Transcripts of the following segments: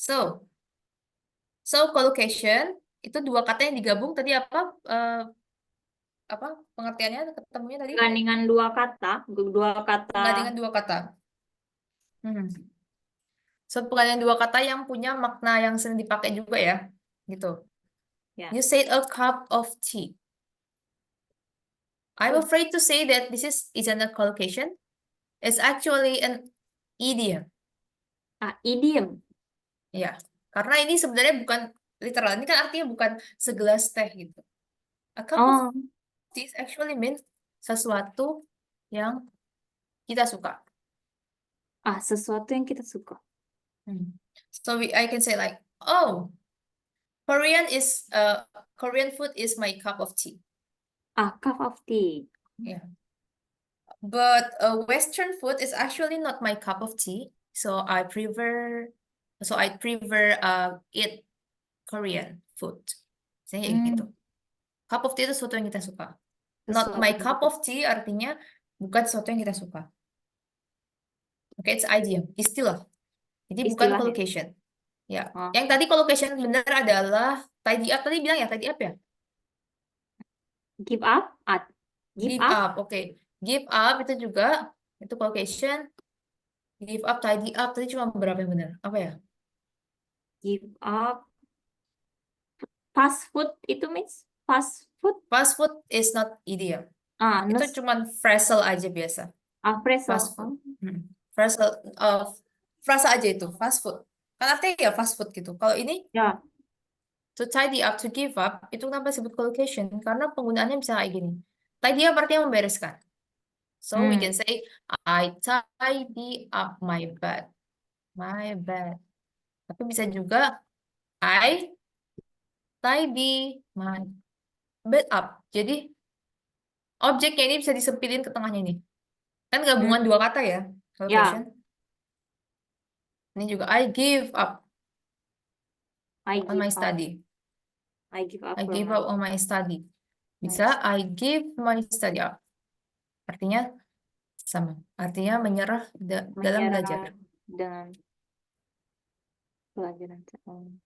So collocation itu dua kata yang digabung tadi apa? Apa pengertiannya ketemunya tadi? Gandingan dua kata. Penggandingan dua kata. So penggandingan dua kata yang punya makna yang sering dipakai juga ya, gitu. Ya. You said a cup of tea. I'm afraid to say that this isn't a collocation. It's actually an idiom. Idiom. Ya, karena ini sebenarnya bukan literal. Ini kan artinya bukan segelas teh gitu. A cup of Oh, tea actually means sesuatu yang kita suka. sesuatu yang kita suka. So I can say like, oh, Korean food is my cup of tea. Cup of tea. Yeah. But Western food is actually not my cup of tea. So I prefer eat Korean food. Saya gitu. Cup of tea itu sesuatu yang kita suka. Not Sesuatu my yang cup kita of tea artinya bukan sesuatu yang kita suka. Oke, it's idiom, istilah. Jadi bukan istilah ya. collocation. Ya. Oh, Yang tadi collocation benar adalah tidy up. Tadi bilang ya tidy up ya? give up. Give Give up. up. Oke. Give up itu juga itu collocation. Give up, tidy up. Tadi cuma beberapa yang benar. Apa ya? Give up. Fast food itu means fast food. Fast food is not idiom. Itu Nus. cuma phrasal aja biasa. Fast Phrasal. food. Phrasal, frasa aja itu, fast food. Kan artinya ya fast food gitu. Kalau ini, Ya. to tidy up, to give up, itu kenapa disebut collocation? Karena penggunaannya bisa kayak gini. Tidy up artinya membereskan. So we can say, I tidy up my bed. My bed. Tapi bisa juga, I tidy my bed up. Jadi, objeknya ini bisa disempilin ke tengahnya ini. Kan gabungan dua kata ya, collocation. Ini juga, I give up on my study. I give up. I give up on my study. Bisa, I give my study up. Artinya sama. Artinya menyerah dalam belajar. Dengan pelajaran.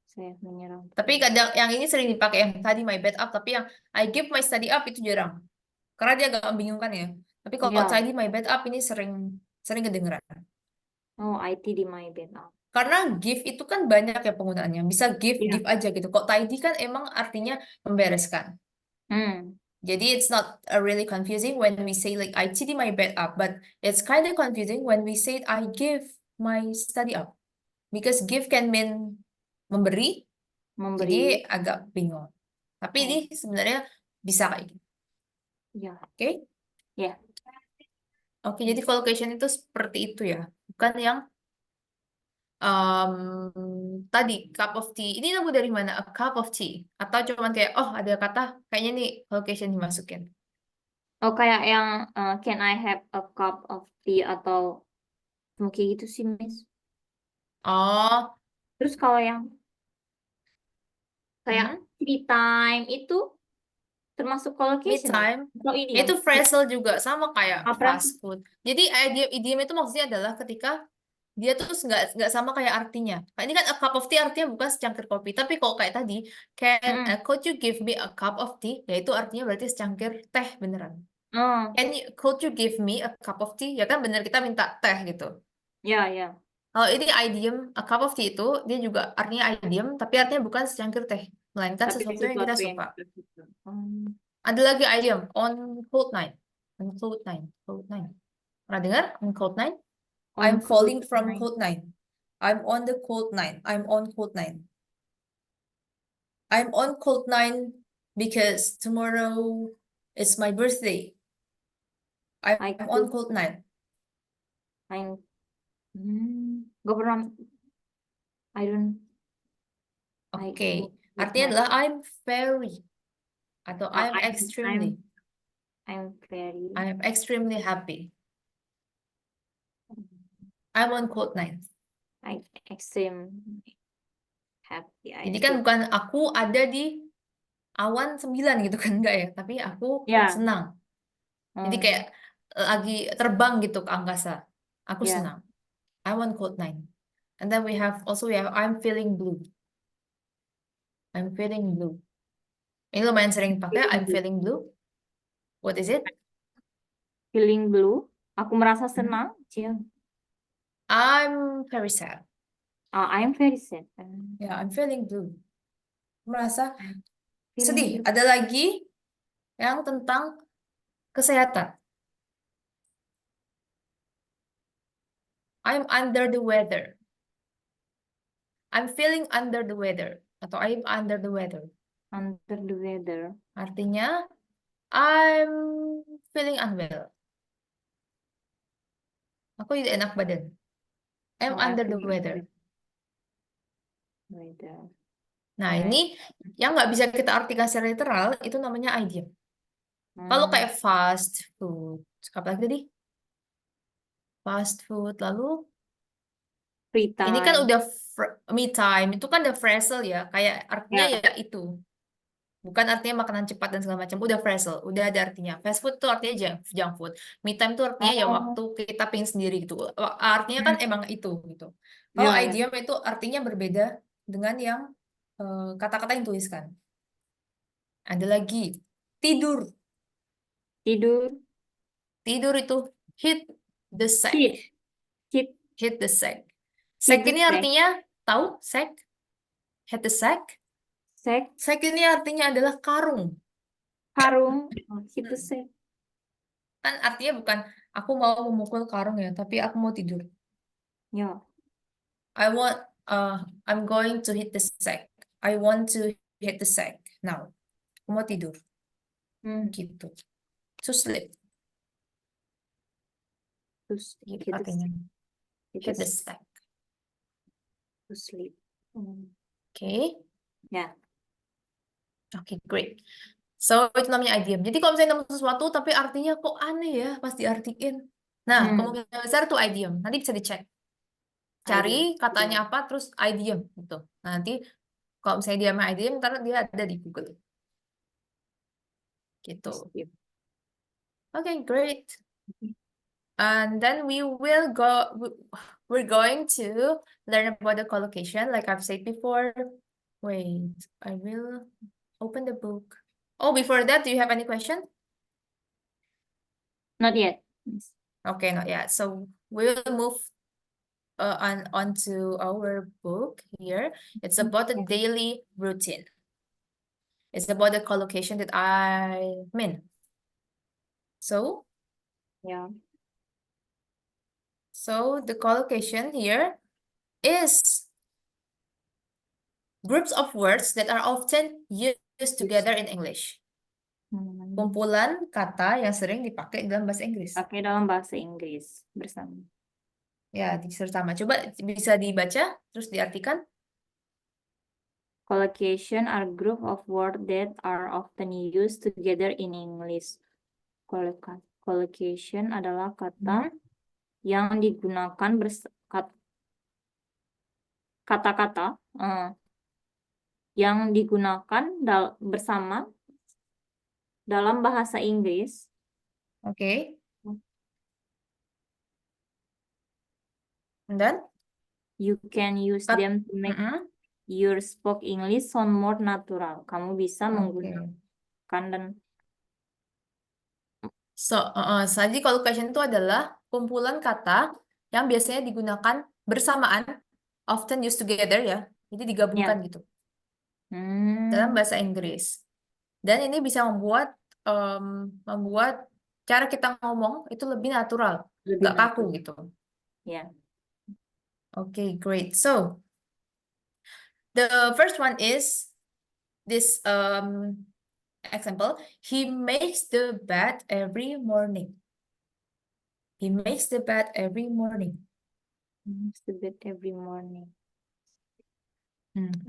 Saya menyerah. Tapi kadang yang ini sering dipakai yang tadi my bed up, tapi yang I give my study up itu jarang. Karena dia agak membingungkan ya. Tapi kalau Ya. tadi my bed up ini sering kedengeran. I tidy my bed up. Karena give itu kan banyak ya penggunaannya. Bisa give, Iya. give aja gitu. Kok tidy kan emang artinya membereskan. Jadi it's not really confusing when we say like I tidy my bed up, but it's kind of confusing when we say I give my study up. Because give can mean memberi, jadi agak bingung. Tapi ini sebenarnya bisa kayak gitu. Ya. Oke? Ya. Oke, jadi collocation itu seperti itu ya. Bukan yang tadi cup of tea. Ini nemu dari mana? A cup of tea. Atau cuman kayak oh ada kata kayaknya nih collocation dimasukin. Oh, kayak yang can I have a cup of tea atau mungkin gitu sih, Miss. Oh, Terus kalau yang kayak mhm. tea time itu termasuk Me collocation ya? time. Atau idiom? Itu phrasal juga sama kayak Phrase. fast food. Jadi idiom itu maksudnya adalah ketika dia tuh nggak sama kayak artinya. Kayak ini kan a cup of tea artinya bukan secangkir kopi. Tapi kalau kayak tadi, could you give me a cup of tea? Ya itu artinya berarti secangkir teh beneran. Oh, Could you give me a cup of tea? Ya kan bener kita minta teh gitu. ya, ya. Kalau ini idiom, a cup of tea itu dia juga artinya idiom, tapi artinya bukan secangkir teh, melainkan Tapi sesuatu yang kita sesuatu yang suka. kita suka. Ada lagi idiom on cold night. On cold night. Cold night. Pernah dengar? On cold night? I'm falling from cold night. I'm on the cold night. I'm on cold night. I'm on cold night because tomorrow is my birthday. I'm on cold night. Gak pernah. I don't. Oke. Artinya adalah I'm very atau I'm extremely. I'm extremely happy. I'm on cold night. I'm extreme happy. Jadi kan bukan aku ada di awan 9 gitu kan enggak ya, tapi aku senang. Jadi kayak lagi terbang gitu ke angkasa. Aku senang. I want cold night. And then we have I'm feeling blue. I'm feeling blue. Ini lumayan sering pakai Feeling I'm blue. feeling blue. What is it? Feeling blue. Aku merasa Hmm. senang. Cia. I'm very sad. I am very sad. Ya, I'm feeling blue. Merasa I'm sedih. feeling blue. Ada lagi yang tentang kesehatan. I'm under the weather. I'm feeling under the weather. Atau I'm under the weather. Under the weather. Artinya, I'm feeling unwell. Aku tidak enak badan. I'm Oh, I'm under the feeling weather. weather. Nah, Right. ini yang nggak bisa kita artikan secara literal, itu namanya idiom. Kalau kayak fast food, apa lagi tadi? Fast food, lalu Free ini kan time. udah me time, itu kan udah phrasal ya, kayak artinya Ya. ya itu. Bukan artinya makanan cepat dan segala macam, udah phrasal, udah ada artinya. Fast food tuh artinya junk food. Me time tuh artinya ya Oh. waktu kita pengen sendiri gitu. Artinya kan emang itu gitu. Kalau Ya, ya. idiom itu artinya berbeda dengan yang kata-kata yang tuliskan. Ada lagi tidur. Tidur. Tidur itu hit the sack. Hit. Hit. Hit the sack. Hit Sack the ini sack. artinya tahu sack? Hit the sack. Sack. Sack ini artinya adalah karung. Karung. Hit the sack. Kan artinya bukan aku mau memukul karung ya, tapi aku mau tidur. Ya. I'm going to hit the sack. I want to hit the sack now. Aku mau tidur. Gitu. To sleep. Terus Gitu hit the artinya. sack. Hit the sack. To sleep. Okay. Ya. Okay, great. So, itu namanya idiom. Jadi kalau misalnya nemu sesuatu tapi artinya kok aneh ya pas diartikin. Nah, kemungkinan besar itu idiom. Nanti bisa dicek. Cari Idiom. katanya apa, terus idiom. Gitu. Nah, nanti kalau misalnya dia sama idiom, ntar dia ada di Google. Gitu. Sleep. Okay, great. And then we're going to learn about the collocation, like I've said before. Wait, I will open the book. Oh, before that, do you have any question? Not yet. Okay, not yet. So we'll move on to our book here. It's about the daily routine. It's about the collocation that I mean. So, Yeah. so the collocation here is groups of words that are often used together in English. Kumpulan kata yang sering dipakai dalam bahasa Inggris. Pakai dalam bahasa Inggris bersama. Ya, bersama. Coba bisa dibaca, terus diartikan. Collocation are group of words that are often used together in English. Collocation adalah kata yang digunakan kata-kata yang digunakan bersama dalam bahasa Inggris. Oke. And then? You can use them to make your spoke English sound more natural. Kamu bisa menggunakan dan jadi collocation itu adalah kumpulan kata yang biasanya digunakan bersamaan, often used together ya. Jadi digabungkan gitu. Dalam bahasa Inggris. Dan ini bisa membuat cara kita ngomong itu lebih natural, nggak kaku gitu. Ya. Okay, great. So, the first one is this example. He makes the bed every morning. He makes the bed every morning. Makes the bed every morning.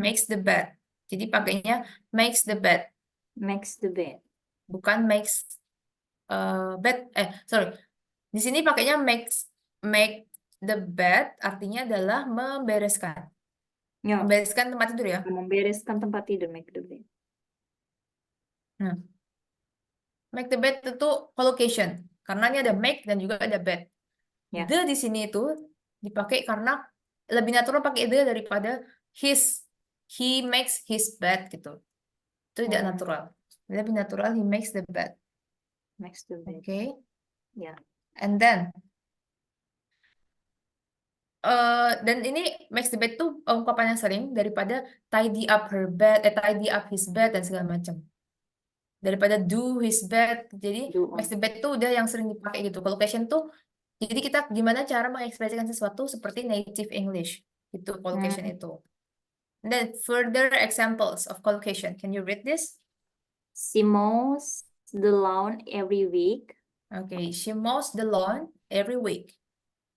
Makes the bed. Jadi pakainya makes the bed. Makes the bed. Bukan makes bed. Sorry. Di sini pakainya make the bed artinya adalah membereskan. Ya. Membereskan tempat tidur ya. Membereskan tempat tidur, make the bed. Make the bed itu collocation. Karena ini ada make dan juga ada bed. Ya. The di sini itu dipakai karena lebih natural pakai the daripada he makes his bed gitu. Itu tidak natural. Lebih natural he makes the bed. Makes the bed. Okay. Ya. And then dan ini makes the bed tuh ungkapan yang sering daripada tidy up her bed, tidy up his bed dan segala macam. Daripada do his bed. Jadi Do makes the on. bed tuh udah yang sering dipakai gitu. Collocation tuh jadi kita gimana cara mengekspresikan sesuatu seperti native English. Itu collocation itu. And then further examples of collocation. Can you read this? She mows the lawn every week. Okay, she mows the lawn every week.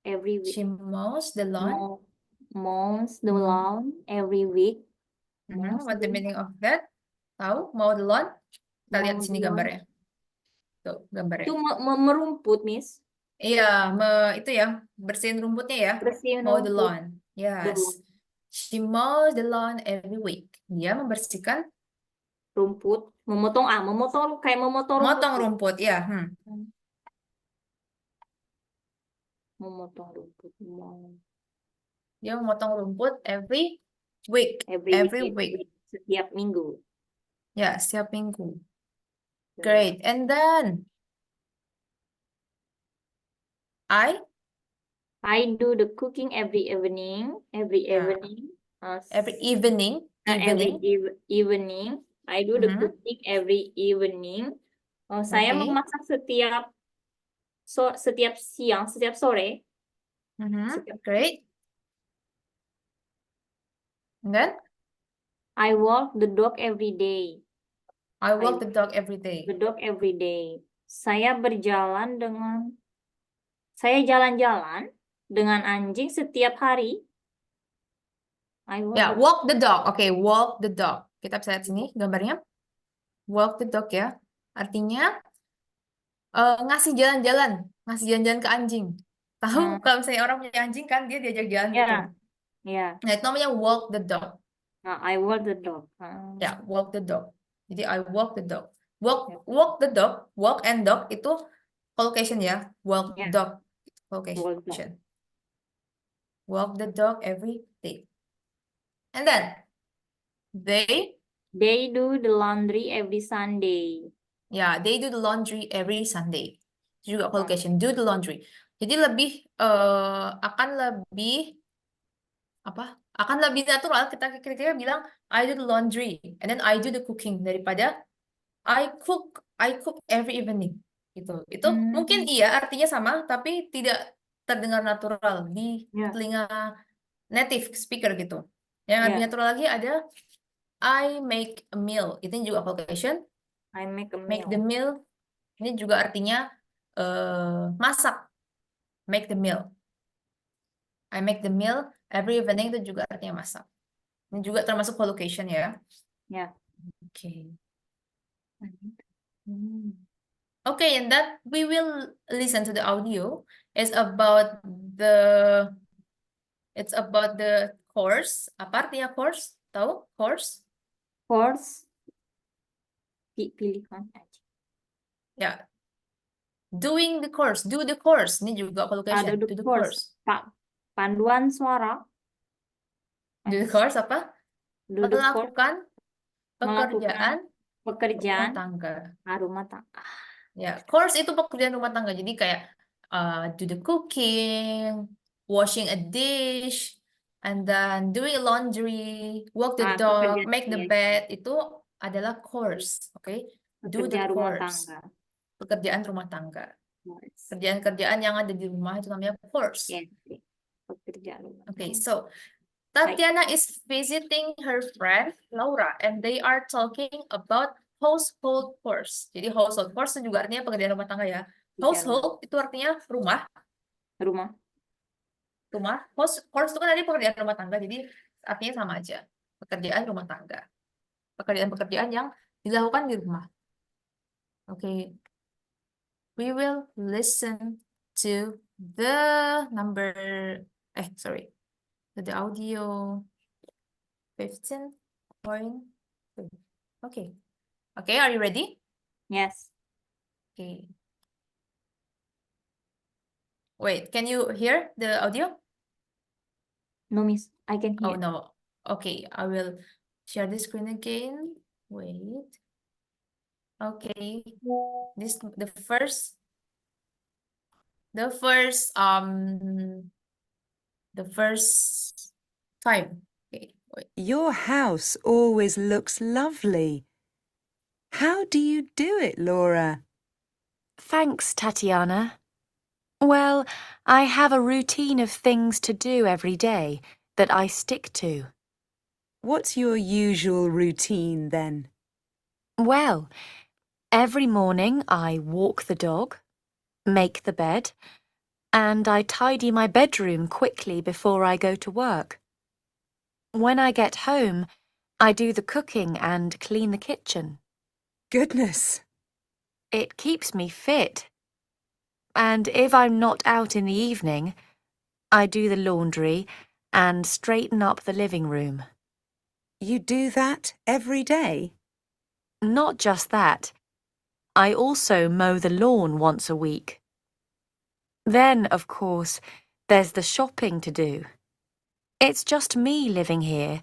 Every week. She mows the lawn. Mows the lawn every week. Mows What the the meaning of that? Tahu? Mow the lawn? Kita lihat mow di sini the lawn. gambarnya. Tuh, gambarnya. Itu merumput, Miss. Iya, itu ya, bersihin rumputnya ya. Bersihin Mow the rumput. lawn. The Yes. lawn. She mows the lawn every week. Dia membersihkan Rumput. Memotong kayak memotong rumput. motong rumput, ya. Memotong rumput. Dia memotong rumput every week. Every week. Setiap minggu. Ya, setiap minggu. Great. And then I do the cooking every evening. Every Yeah. evening. Every evening. Every evening. I do the cooking every evening. Saya Okay. memasak setiap siang, setiap sore. Great. And then I walk the dog every day. I walk the dog every day. The dog every day. Saya jalan-jalan dengan anjing setiap hari. Ya, walk the dog. Oke, walk the dog. Kita bisa lihat sini gambarnya. Walk the dog ya. Artinya ngasih jalan-jalan ke anjing. Tahu kalau misalnya orang punya anjing kan dia diajak jalan gitu. Ya. Nah, itu namanya walk the dog. I walk the dog. Ya, walk the dog. Jadi I walk the dog. Walk the dog, walk and dog itu collocation ya. Walk dog collocation. Walk the dog every day. And then they do the laundry every Sunday. Ya, they do the laundry every Sunday. Itu juga collocation, do the laundry. Jadi akan lebih natural kita bilang I do the laundry and then I do the cooking daripada I cook every evening gitu. Itu mungkin iya artinya sama tapi tidak terdengar natural di telinga native speaker gitu. Yang lebih natural lagi ada I make a meal. Itu juga collocation. I make a meal. Make the meal ini juga artinya masak. Make the meal. I make the meal every evening itu juga artinya masak. Ini juga termasuk collocation ya. Ya. Oke. Okay, and that we will listen to the audio. It's about the course. Apa artinya course? Tahu? Course? Course. Pilihan aja. Ya. Doing the course. Do the course. Ini juga collocation. Do the course. Panduan suara. Do the course apa? Melakukan pekerjaan rumah tangga. Rumah tangga. Ya, course itu pekerjaan rumah tangga. Jadi kayak do the cooking, washing a dish, and then doing laundry, walk the dog, make the bed, itu adalah course. Oke? Do the course. Pekerjaan rumah tangga. Kerjaan-kerjaan yang ada di rumah itu namanya course. Okay, so Tatiana is visiting her friend Laura and they are talking about household chores. Jadi household chores itu juga artinya pekerjaan rumah tangga ya. Household itu artinya rumah. Chores itu kan tadi pekerjaan rumah tangga, jadi artinya sama aja. Pekerjaan rumah tangga. Pekerjaan-pekerjaan yang dilakukan di rumah. Okay. We will listen to the to the audio 15.3. Okay. Okay, are you ready? Yes. Okay. Wait, can you hear the audio? No, Miss, I can Oh hear. no. Okay, I will share the screen again. Wait. Okay. This the first time. Okay, wait. Your house always looks lovely. How do you do it, Laura? Thanks, Tatiana. Well, I have a routine of things to do every day that I stick to. What's your usual routine then? Well, every morning I walk the dog, make the bed, and I tidy my bedroom quickly before I go to work. When I get home, I do the cooking and clean the kitchen. Goodness, It keeps me fit. And if I'm not out in the evening, I do the laundry and straighten up the living room. you do that every day? Not just that, I also mow the lawn once a week. Then, of course, there's the shopping to do. It's just me living here,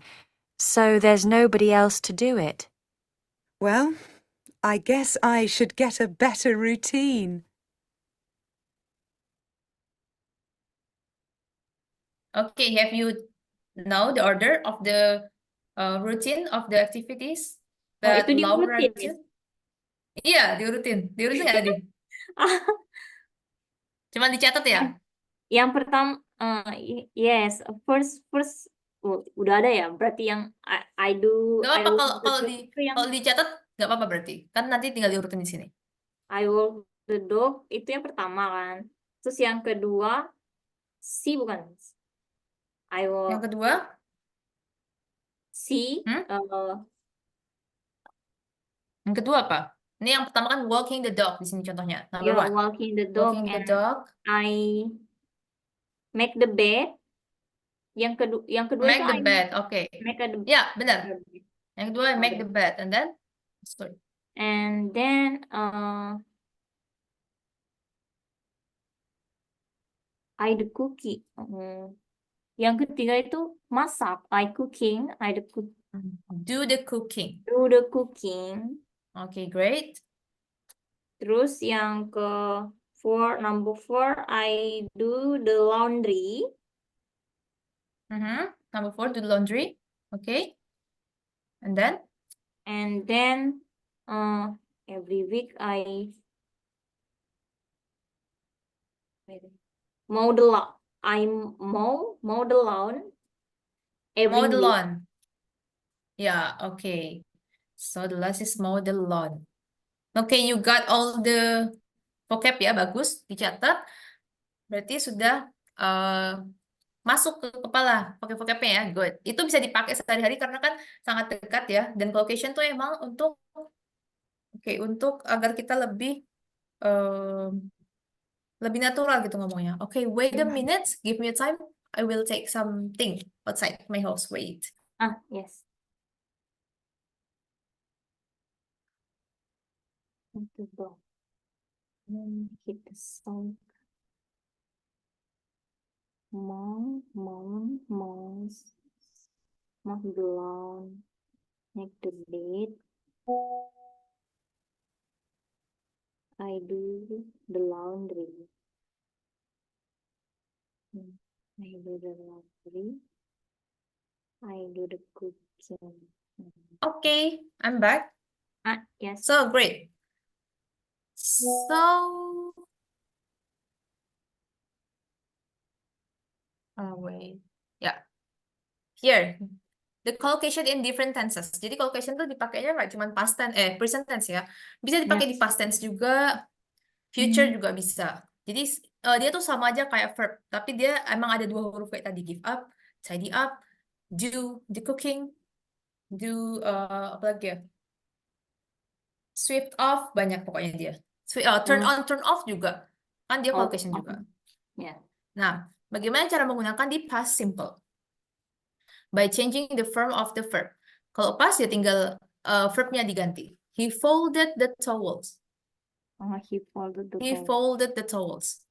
so there's nobody else to do it. Well, I guess I should get a better routine. Okay, have you know the order of the routine of the activities Oh, that itu Laura diurutin, Miss. did? Iya, diurutin. Diurutin nggak, Adi? Cuman dicatat ya? Yang pertama, yes, first, udah ada ya. Berarti yang I do, Nggak apa-apa walk the kalau dog itu yang kalau dicatat nggak apa-apa berarti. Kan nanti tinggal diurutin di sini. I walk the dog itu yang pertama kan. Terus yang kedua, bukan. I Yang walk kedua, yang kedua apa? Ini yang pertama kan walking the dog di sini contohnya. Number yeah, one. walking the dog Walking the and dog. I make the bed. Yang kedua Make itu the I bed. Oke. make a Ya, benar. Yang kedua make Okay. the bed and then sorry. And then I the cookie. Yang ketiga itu masak. I cooking. I the cook. Do the cooking. Do the cooking. Okay, great. Terus yang number four, I do the laundry. Number 4, do the laundry. Okay. And then? And then every week I mow the lawn. I mow the lawn every Mow the week. lawn. Yeah, okay. So the last is mow the lawn. Okay, you got all the vocab ya, bagus, dicatat. Berarti sudah masuk ke kepala vocab-vocabnya ya, good. Itu bisa dipakai sehari-hari karena kan sangat dekat ya. Dan collocation tuh emang untuk agar kita lebih natural gitu ngomongnya. Okay, wait a minute, give me a time. I will take something outside my house. Wait. Yes. Hit the song. Mow the lawn, make the bed. I do the laundry. I do the laundry. I do the cooking. Okay, I'm back. Yes. So great. So, wait. Yeah. Here, the collocation in different tenses. Jadi collocation tuh dipakainya nggak cuma past tense, present tense ya. Bisa dipakai di past tense juga, future juga bisa. Jadi dia tuh sama aja kayak verb, tapi dia emang ada 2 huruf kayak tadi, give up, tidy up, do the cooking, do apa lagi ya? Sweep off, banyak pokoknya dia. Turn on, turn off juga. Kan dia collocation juga. Yeah. Nah, bagaimana cara menggunakan di past simple? By changing the form of the verb. Kalau past ya tinggal verbnya diganti. He folded the towels. He folded the He towel. folded the towels.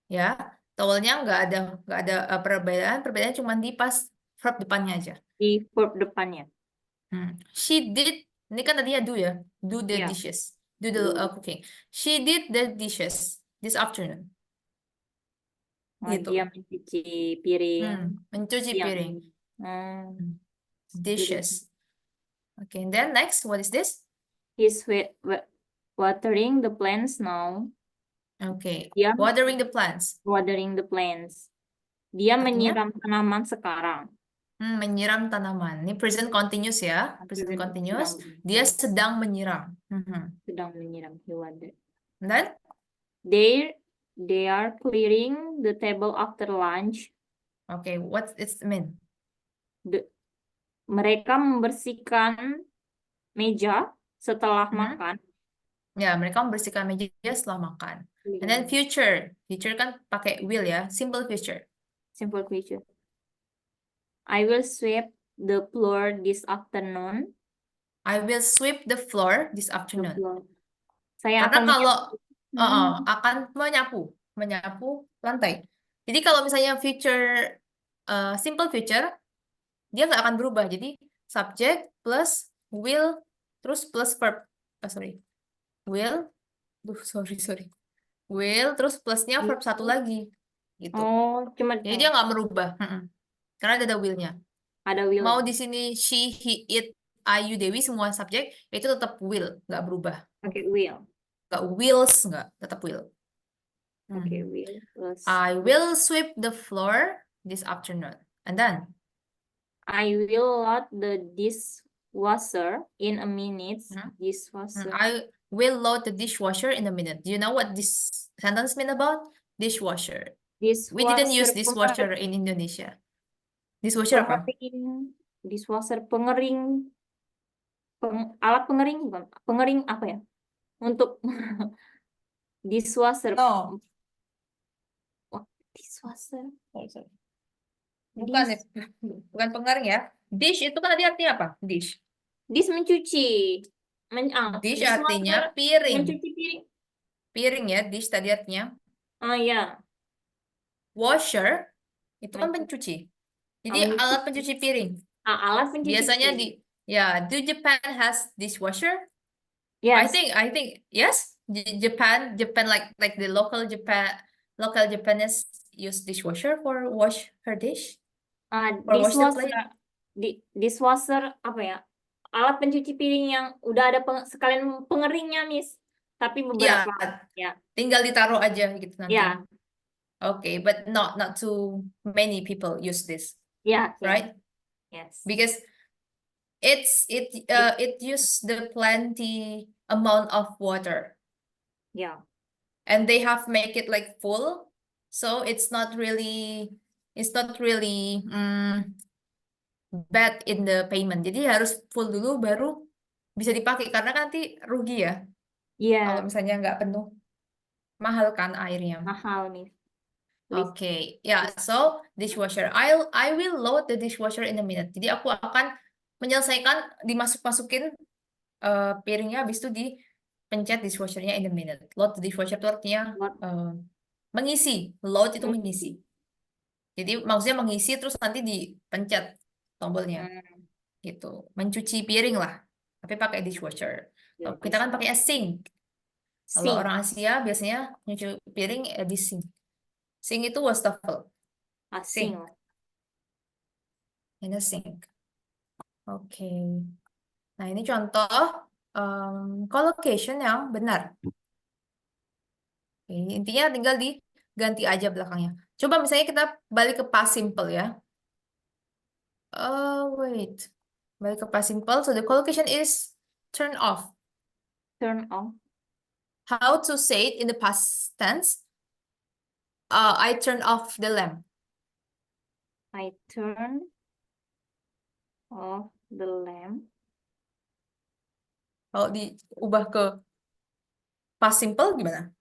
Ya. Towelnya nggak ada perbedaan cuma di pas verb depannya aja. Di verb depannya. She did, ini kan tadinya do ya, do the Ya. dishes, do the cooking. She did the dishes this afternoon. Gitu. Dia mencuci piring. Mencuci Dia piring. do Dishes. Okay, and then next, what is this? He's watering the plants now. Okay, Dia watering the plants. watering the plants. Dia Artinya? menyiram tanaman sekarang. Menyiram tanaman. Ini present continuous ya. Present continuous. Dia sedang menyiram. Sedang menyiram. He watered. And then? They are clearing the table after lunch. Okay, what it mean? Mereka membersihkan meja setelah makan. Ya, mereka membersihkan meja setelah makan. And then future. Future kan pakai will ya. Simple future. Simple future. I will sweep the floor this afternoon. I will sweep the floor this The afternoon. floor. Saya Karena akan kalau menyapu. akan menyapu lantai. Jadi kalau misalnya future simple future, dia nggak akan berubah. Jadi subject plus will terus plus verb. Will, sorry. Will terus plusnya verb satu lagi. Gitu. Oh, cuma Jadi dia nggak merubah. Karena ada will-nya. ada will. Mau di sini she, he, it, I, you, Dewi semua subjek itu tetap will, nggak berubah. Oke, will. Nggak wills, nggak, tetap will. Oke, will plus I will sweep the floor this afternoon. And then? I will load the dishwasher in a minute. Dishwasher. I will load the dishwasher in a minute. Do you know what this sentence mean about? Dishwasher. We didn't use dishwasher in Indonesia. Dishwasher apa? Dishwasher pengering. Alat pengering bukan? Pengering apa ya? Untuk dishwasher. No. Dishwasher. Sorry. Bukan pengering ya. Dish itu kan tadi artinya apa? Dish. Dish mencuci. Dish artinya piring. Mencuci piring. Piring ya, dish tadi artinya. Oh ya. Washer itu kan pencuci. Jadi alat pencuci piring. Alat pencuci Biasanya piring. do Japan has dishwasher? Yes. I think yes. Japan like the local Japanese use dishwasher for wash her dish. For wash the plate. Dishwasher apa ya? Alat pencuci piring yang udah ada sekalian pengeringnya, Miss. Tapi beberapa ya. Tinggal ditaruh aja gitu nanti. Ya. Okay, but not too many people use this. Yeah, right? Yes. Because it use the plenty amount of water. Yeah. And they have make it like full, so it's not really bad in the payment. Jadi harus full dulu baru bisa dipakai karena nanti rugi ya. Iya. Kalau misalnya nggak penuh, mahal kan airnya. Mahal nih. Okay, yeah. So dishwasher, I will load the dishwasher in a minute. Jadi aku akan menyelesaikan dimasukin piringnya, habis itu dipencet dishwashernya in a minute. Load the dishwasher itu artinya mengisi. Load itu mengisi. Jadi maksudnya mengisi terus nanti dipencet tombolnya. Gitu. Mencuci piring lah. Tapi pakai dishwasher. Kalau kita kan pakai sink. Kalau orang Asia biasanya nyuci piring di sink. Sink itu wastafel. Sink. In a sink. Oke. Nah, ini contoh collocation yang benar. Oke, intinya tinggal diganti aja belakangnya. Coba misalnya kita balik ke past simple ya. Wait. Balik ke past simple. So the collocation is turn off. Turn off. How to say it in the past tense? I turn off the lamp. I turn off the lamp. Kalau diubah ke past simple gimana?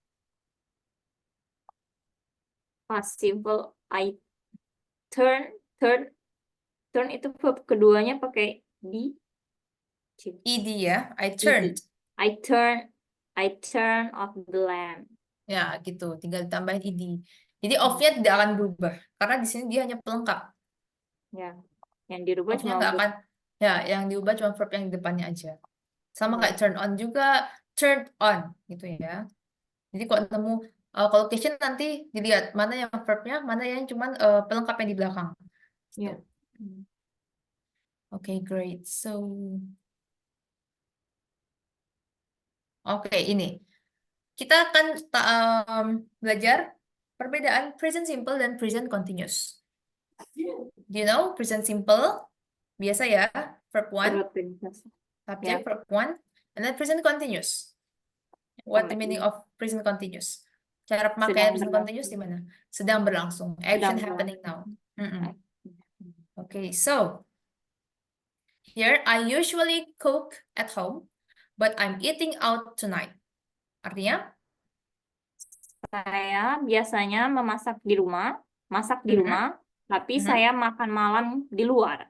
Past simple, I turn itu verb keduanya pakai ed ya, I turned. I turn off the lamp. Ya, gitu. Tinggal ditambahin ed. Jadi of-nya tidak akan berubah karena di sini dia hanya pelengkap. Ya. Yang dirubah Of-nya cuma nggak huruf. akan, ya, yang diubah cuma verb yang di depannya aja. Sama Hmm. kayak turn on juga, turned on gitu ya. Jadi kalau nemu collocation nanti dilihat mana yang verbnya, mana yang cuman pelengkap yang di belakang. Ya. Gitu. Okay, great. So, oke, ini. Kita akan belajar perbedaan present simple dan present continuous. Do you know present simple? Biasa ya, verb one, Rutinitas. subject, Ya. verb one, and then present continuous. What the Sama meaning ini. of present continuous? Cara pemakaian Sedang present continuous di berlangsung. mana? Sedang berlangsung. Action Sedang happening berlangsung. now. Okay, so here I usually cook at home, but I'm eating out tonight. Artinya? Saya biasanya memasak di rumah, masak di Mhm. rumah, tapi Mhm. saya makan malam di luar.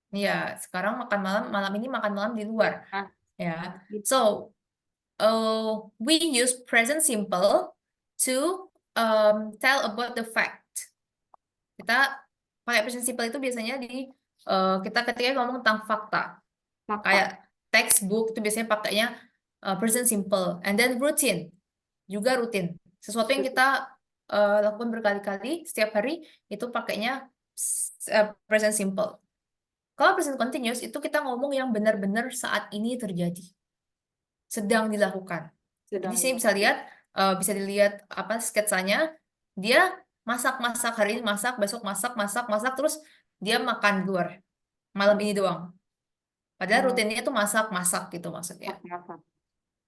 Ya, sekarang makan malam ini makan malam di luar. Nah, Ya, gitu. so we use present simple to tell about the fact. Kita pakai present simple itu biasanya di kita ketika ngomong tentang fakta. Fakta. Kayak textbook itu biasanya pakainya present simple. And then routine, juga rutin. Sesuatu yang kita lakukan berkali-kali setiap hari itu pakainya present simple. Kalau present continuous itu kita ngomong yang benar-benar saat ini terjadi, sedang dilakukan. Jadi Sedang sini bisa lihat, bisa dilihat apa sketsanya. Dia masak-masak hari ini, masak besok, masak, terus dia makan di luar malam ini doang. Padahal rutinnya itu masak-masak gitu maksudnya. masak.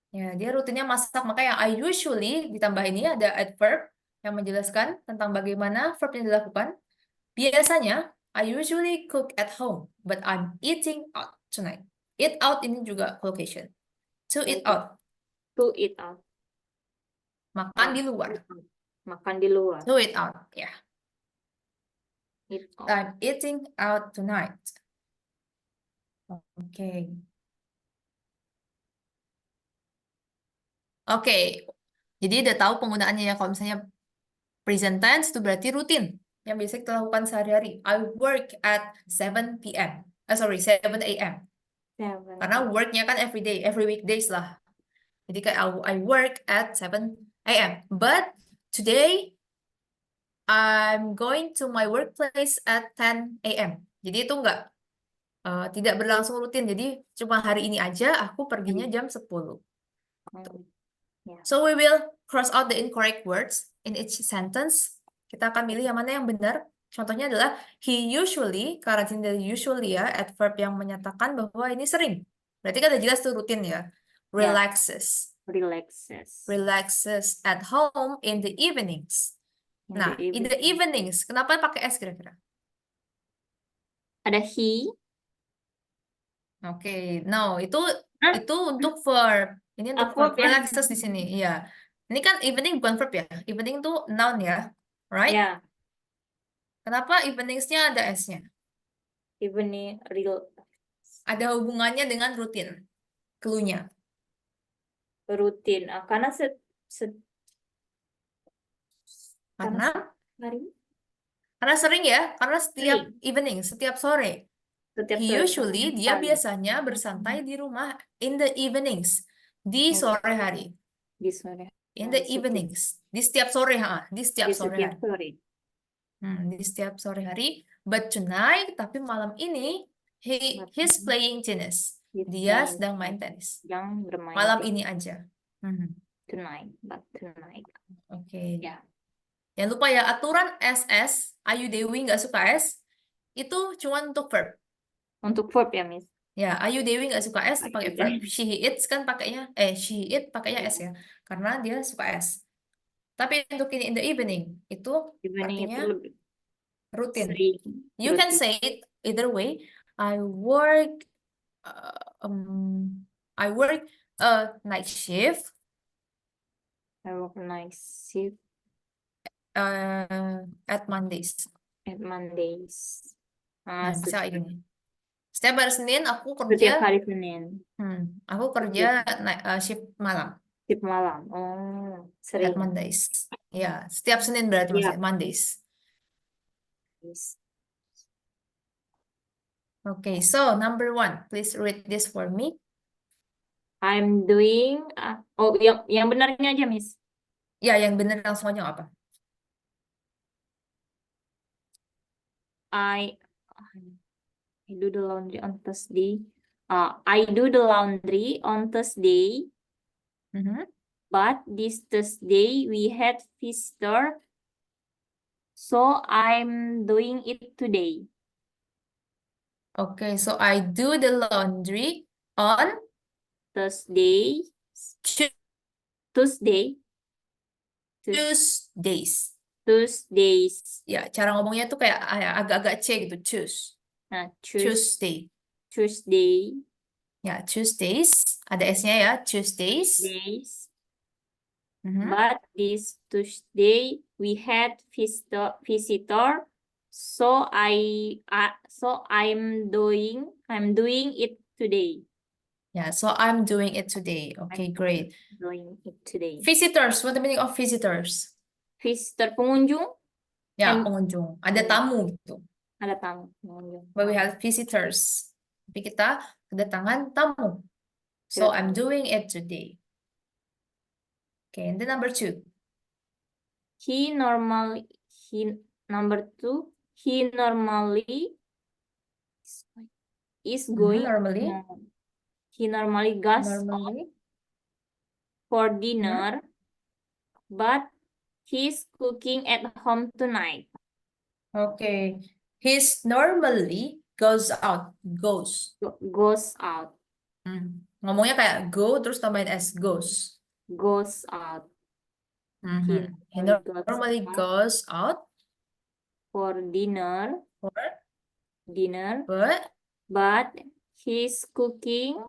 Ya, dia rutinnya masak. Makanya I usually ditambah ini ada adverb yang menjelaskan tentang bagaimana verb yang dilakukan. Biasanya I usually cook at home, but I'm eating out tonight. Eat out ini juga collocation. To eat out, To eat out. makan di luar. Makan di luar. To eat out, ya. Eat out. I'm eating out tonight. Oke. Oke. Jadi udah tahu penggunaannya ya. Kalau misalnya present tense itu berarti rutin. Yang biasa kita lakukan sehari-hari. I work at 7 p.m. 7 a.m. Karena worknya kan every day, every weekdays lah. Jadi kayak I work at 7 a.m. But today I'm going to my workplace at 10 a.m. Jadi itu tidak berlangsung rutin. Jadi cuma hari ini aja aku perginya jam 10. Ya. So we will cross out the incorrect words in each sentence. Kita akan milih yang mana yang benar. Contohnya adalah he usually, karena ini usually ya, adverb yang menyatakan bahwa ini sering. Berarti kan udah jelas tuh rutin ya. Relaxes. Relaxes. Relaxes at home in the evenings. Nah, in the evenings, kenapa pakai S kira-kira? Ada he. Oke, no, itu untuk verb. Ini untuk verb. Verb ya. Relaxes di sini, iya. Ini kan evening bukan verb ya. Evening itu noun ya, right? Ya. Kenapa evenings-nya ada S-nya? Evening real. Ada hubungannya dengan rutin. Clue-nya. Rutin. Karena Karena hari. Karena sering ya. Karena setiap Sering. evening, setiap sore. Setiap He sore. usually, dia Pagi. biasanya bersantai di rumah in the evenings. Di sore hari. Di sore. In the evenings. Di setiap sore, di setiap Di sore setiap hari. sore. Di setiap sore hari. But tonight, tapi malam ini, he's playing tennis. Dia sedang main tenis. Yang bermain. Malam ini aja. Tonight. But tonight. Oke. Ya. Jangan lupa ya, aturan SS, Ayu Dewi nggak suka S, itu cuma untuk verb. Untuk verb ya, Miss. Ya, Ayu Dewi nggak suka S, dipakai Ayu verb. Dewi. She, he, eats kan pakainya, she, eat pakainya S ya. Karena dia suka S. Tapi untuk ini in the evening, itu Evening artinya itu lebih rutin. sering. You can Rutin. say it either way. I work night shift I work night shift at Mondays. at Mondays. Nah, bisa kayak gini. Setiap hari Senin aku Setiap kerja, hari Senin. aku kerja shift malam. Setiap malam. Oh, at sering. Mondays. Ya, setiap Senin berarti Ya. maksudnya Mondays. Yes. Okay, so number 1, please read this for me. I'm doing. Oh, yang benarnya aja, Miss. Ya, yang benar langsung aja nggak apa. I do the laundry on Thursday. I do the laundry on Thursday, Mhm. but this Thursday we had visitor, so I'm doing it today. Okay, so I do the laundry on Thursday, Tuesday, Tuesdays. Tuesdays. Ya, cara ngomongnya tuh kayak agak-agak C gitu, choose. Nah, Tuesday. Tuesday, Ya, Tuesdays. Ada S-nya ya, Tuesdays. days. Mhm. But this Tuesday we had visitor, so I'm doing it today. Ya, so I'm doing it today. Okay, great. Doing it today. Visitors, what the meaning of visitors? Visitor, pengunjung, Ya, And- pengunjung. Ada tamu gitu. ada tamu, pengunjung. But we have visitors. Tapi kita kedatangan tamu. So I'm Kedatangan. doing it today. Okay, and then number 2. Number 2, he normally is going. Normally. No. He normally goes out Normally. for dinner, but he's cooking at home tonight. Okay. He's normally goes out. Goes. Goes out. Ngomongnya kayak go terus tambahin S. Goes. Goes out. He normally goes out For dinner, but he's cooking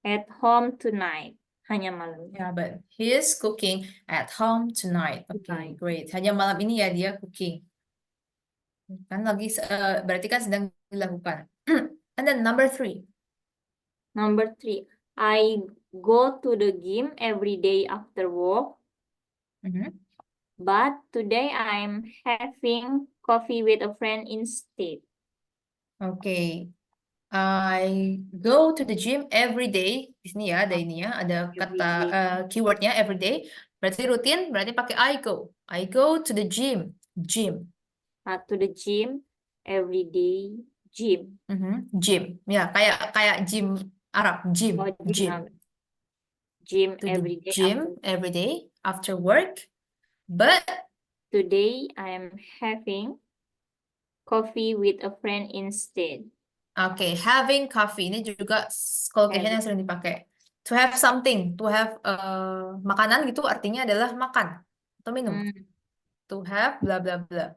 at home tonight. Hanya malam. yeah, but he is cooking at home tonight. Okay, Tonight. great. Hanya malam ini ya dia cooking. Kan lagi berarti kan sedang dilakukan. And then number 3. Number 3, I go to the gym every day after work, but today I'm having coffee with a friend instead. Okay. I go to the gym every day. Di sini ya, ada ini ya, ada kata keywordnya every day. Berarti rutin, berarti pakai I go. I go to the gym. Gym. To the gym every day. Gym. Gym. Ya, kayak gym Arab. Gym. Oh, Gym. Gym To every the day. gym every day after work. But Today I am having coffee with a friend instead. okay, having coffee ini juga collocation yang sering dipakai. To have something, to have makanan gitu artinya adalah makan atau minum. To have blah blah blah.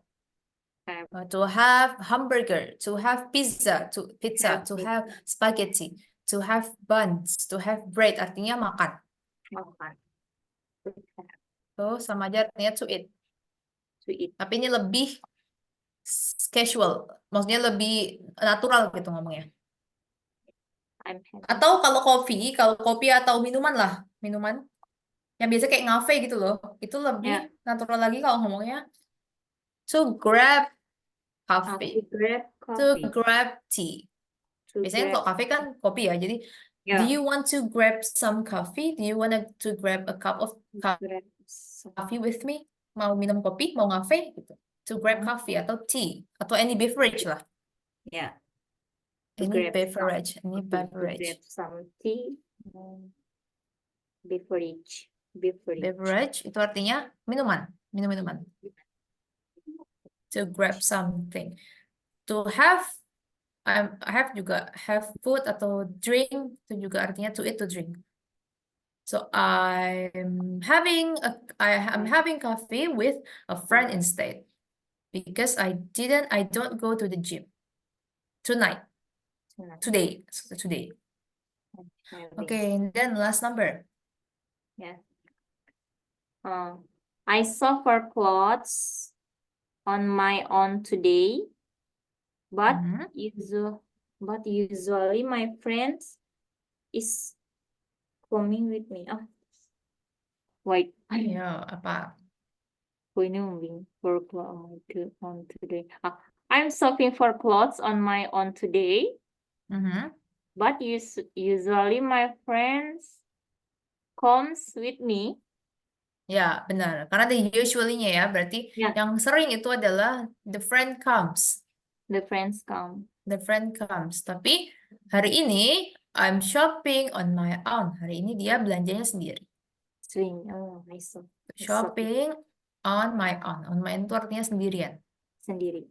To have hamburger, to have pizza, to have spaghetti, to have buns, to have bread artinya makan. Makan. So sama aja artinya to eat. To eat. Tapi ini lebih casual, maksudnya lebih natural gitu ngomongnya. I'm having. Atau kalau kopi atau minuman lah, minuman yang biasa kayak ngafe gitu loh, itu lebih natural lagi kalau ngomongnya to grab coffee, To grab to coffee. grab tea. To Biasanya grab. kalau kafe kan kopi ya, jadi do you want to grab some coffee? Do you want to grab a cup of Grab some. coffee with me? Mau minum kopi, mau ngafe gitu. To grab coffee atau tea atau any beverage lah. Yeah. Any beverage, any beverage. To grab some tea. Beverage. Beverage itu artinya minuman, minum-minuman. To grab something. To have, I have juga have food atau drink itu juga artinya to eat, to drink. So I'm having coffee with a friend instead because I don't go to the gym tonight. Today. Okay, and then last number. Yeah. I suffer clothes on my own today, but usually my friends is coming with me. Wait. Ayo, apa? Cleaning for clothes on today. I'm shopping for clothes on my own today, Mhm. but usually my friends comes with me. Ya, benar. Karena the usually-nya ya, berarti Ya, yang sering itu adalah the friend comes. the friends come. The friend comes. Tapi hari ini I'm shopping on my own. Hari ini dia belanjanya sendiri. Swing. Oh, I saw. Shopping on my own. On my own itu artinya sendirian. Sendiri.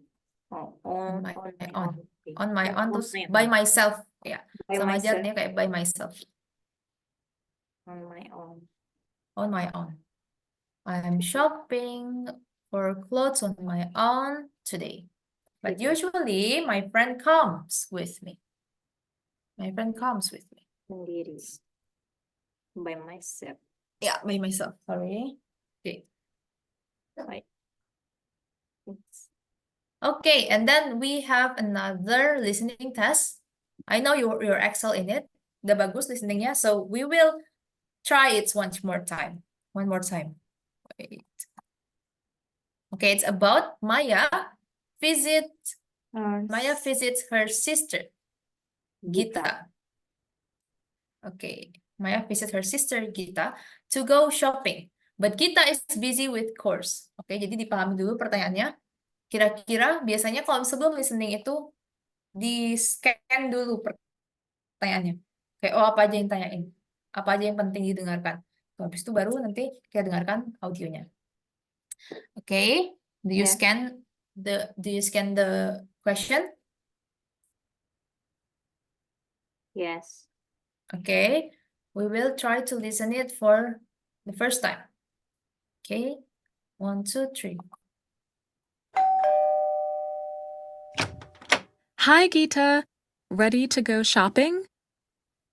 Oh, On on my my own. own. Okay. On my own On terus my by own. myself. Ya, By sama aja myself. artinya kayak by myself. On my own. On my own. I'm shopping for clothes on my own today. But Today. usually my friend comes with me. My friend comes with me. Sendiri. By myself. Yeah, by myself. Sorry. Okay. Right. It's- Okay, and then we have another listening test. I know you're excel in it. Udah bagus listeningnya, so we will try it one more time. One more time. Wait. Okay, it's about Maya visits her sister, Gita. Okay, Maya visits her sister, Gita, to go shopping. But Gita is busy with course. Oke, jadi dipahami dulu pertanyaannya. Kira-kira biasanya kalau sebelum listening itu di-scan dulu pertanyaannya. Kayak, oh apa aja yang tanyain. Apa aja yang penting didengarkan. Habis itu baru nanti kita dengarkan audionya. Oke, do you Yeah. scan the question? Yes. Okay, we will try to listen it for the first time. Okay, 1, 2, 3. Hi, Geeta. Ready to go shopping?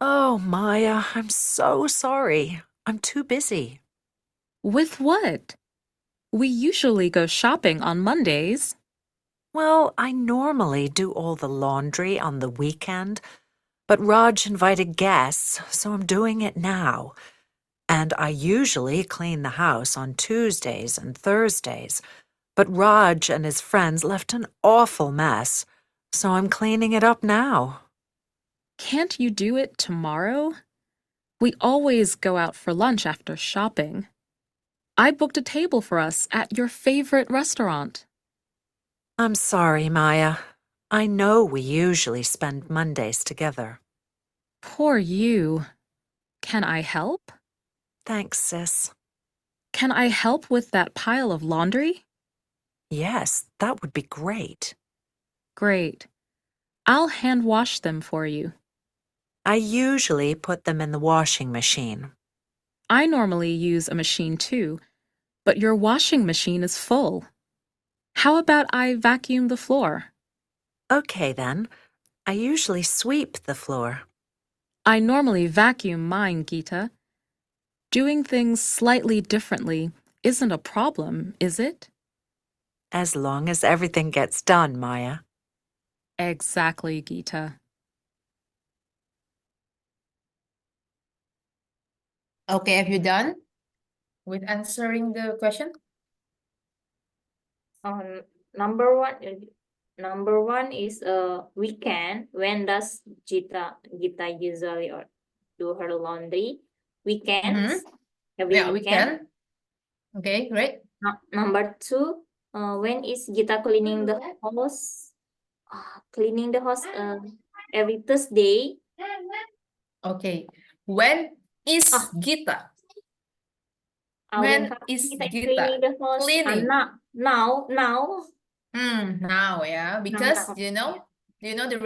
Oh, Maya, I'm so sorry. I'm too busy. With what? We usually go shopping on Mondays. Well, I normally do all the laundry on the weekend, but Raj invited guests, so I'm doing it now. And I usually clean the house on Tuesdays and Thursdays, but Raj and his friends left an awful mess, so I'm cleaning it up now. Can't you do it tomorrow? We always go out for lunch after shopping. I booked a table for us at your favorite restaurant. I'm sorry, Maya. I know we usually spend Mondays together. Poor you. Can I help? Thanks, sis. Can I help with that pile of laundry? Yes, that would be great. Great. I'll hand wash them for you. I usually put them in the washing machine. I normally use a machine too, but your washing machine is full. How about I vacuum the floor? Okay, then. I usually sweep the floor. I normally vacuum mine, Geeta. Doing things slightly differently isn't a problem, is it? As long as everything gets done, Maya. Exactly, Geeta. Okay, have you done with answering the question? Number one is weekend. When does Gita usually do her laundry? Weekends. Every Yeah, we weekend. can. Okay, great. Number two, when is Gita cleaning the house? Cleaning the house every Thursday. Okay. When is Gita? When is Gita Gita cleaning the house? cleaning? Now. Now ya, because Now. do you know the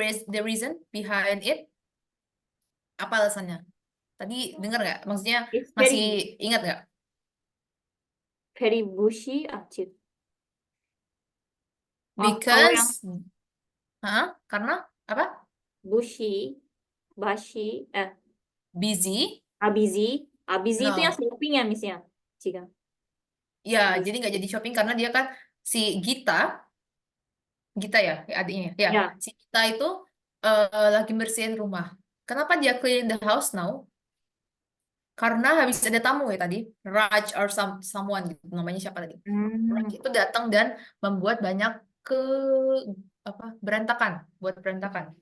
reason behind it? Apa alasannya? Tadi dengar nggak? Maksudnya It's masih ingat nggak? very bushy. Cik. Because, karena apa? Bushy. Busy? Busy itu No. yang shopping ya, Miss ya? Jika. Ya, Busy. jadi nggak jadi shopping karena dia kan si Gita ya, adiknya ya. Ya. Si Gita itu lagi bersihin rumah. Kenapa dia clean the house now? Karena habis ada tamu ya tadi, Raj or someone gitu, namanya siapa tadi? Raj itu datang dan membuat banyak berantakan, buat berantakan.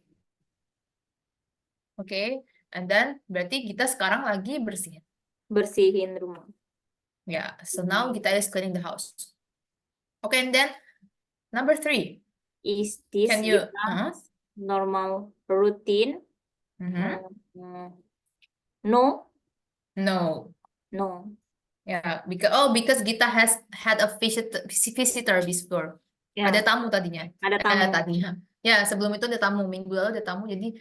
Oke, and then berarti kita sekarang lagi bersihin. Bersihin rumah. Ya, so now Gita is cleaning the house. Okay, and then number 3. Is this Can you? Gita's normal routine? Mhm. No, No. no. Ya, because Gita has had a visitor before. Ya, Ada tamu tadinya. ada tamu. Tadinya. Ya, sebelum itu ada tamu. Minggu lalu ada tamu, jadi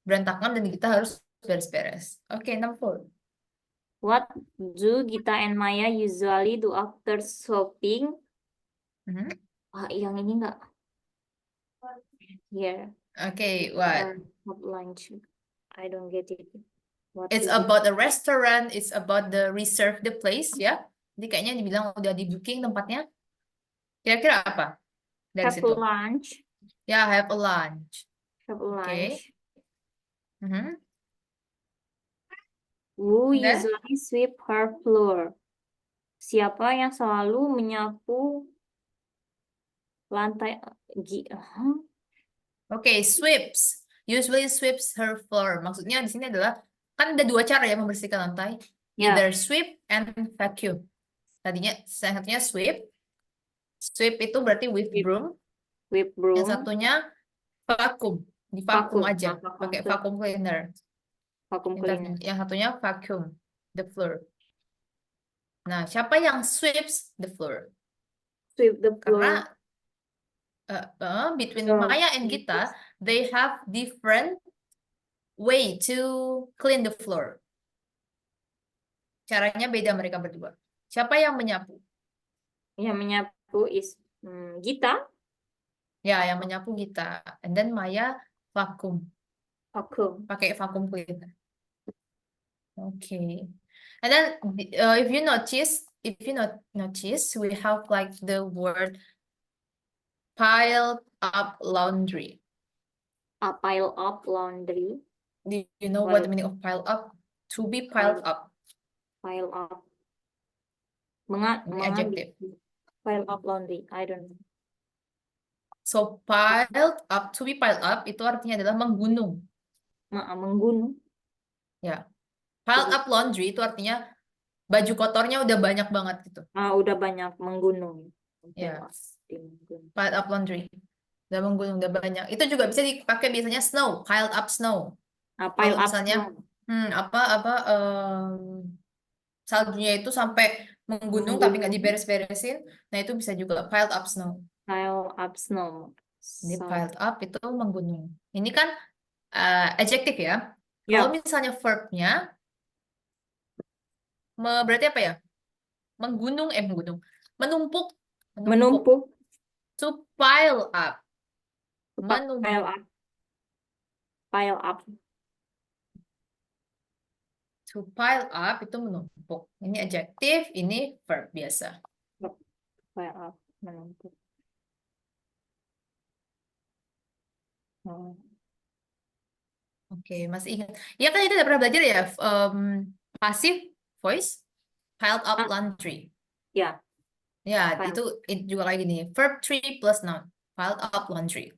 berantakan dan kita harus beres-beres. Oke, number 4. What do Gita and Maya usually do after shopping? Mhm. Yang ini enggak. Here. Oke, what? Have lunch. I don't get it. What It's do they- about a restaurant, it's about the reserve the place, ya. Jadi kayaknya dibilang udah di booking tempatnya. Kira-kira apa dari have situ? lunch. Ya, have a lunch. Have Oke. lunch. Mhm. Who And then? usually sweep her floor? Siapa yang selalu menyapu lantai? Oke, sweeps. Usually sweeps her floor. Maksudnya di sini adalah kan ada 2 cara ya membersihkan lantai. Ya. Either sweep and vacuum. Tadinya satunya sweep. Sweep itu berarti with Sweep. broom. With broom. Yang satunya vacuum. Di vacuum Vacuum. aja. Vacuum Pakai cleaner. vacuum cleaner. Vacuum cleaner. Yang satunya vacuum the floor. Nah, siapa yang sweeps the floor? Sweep the Karena floor. between Oh, Maya and Gita, they have different way to clean the floor. Caranya beda mereka berdua. Siapa yang menyapu? Yang menyapu is Gita. Ya, yang menyapu Gita. And then Maya vacuum. Vacuum. Pakai vacuum cleaner. Okay. And then if you notice, we have like the word piled up laundry. A pile of laundry. Do you know what the meaning of pile up? To be piled up. Pile up. Ini adjective. Pile up laundry. I don't know. So piled up, to be piled up itu artinya adalah menggunung. Menggunung. Ya. Piled up laundry itu artinya baju kotornya udah banyak banget gitu. Udah banyak menggunung. Ya. Menggunung. Piled up laundry. Udah menggunung, udah banyak. Itu juga bisa dipakai biasanya snow, piled up snow. Pile Kalau up misalnya snow. saljunya itu sampai menggunung tapi nggak diberes-beresin, nah itu bisa juga piled up snow. Pile up snow. Ini piled up itu menggunung. Ini kan adjective ya. Kalau misalnya verbnya berarti apa ya? Menumpuk. To pile up. Menumpuk. Pile up. To pile up itu menumpuk. Ini adjective, ini verb biasa. Pile up, menumpuk. Oke, masih ingat. Ya kan itu udah pernah belajar ya, passive voice, piled up laundry. Ya. Ya, itu juga kayak gini. Verb 3 plus noun. Piled up laundry.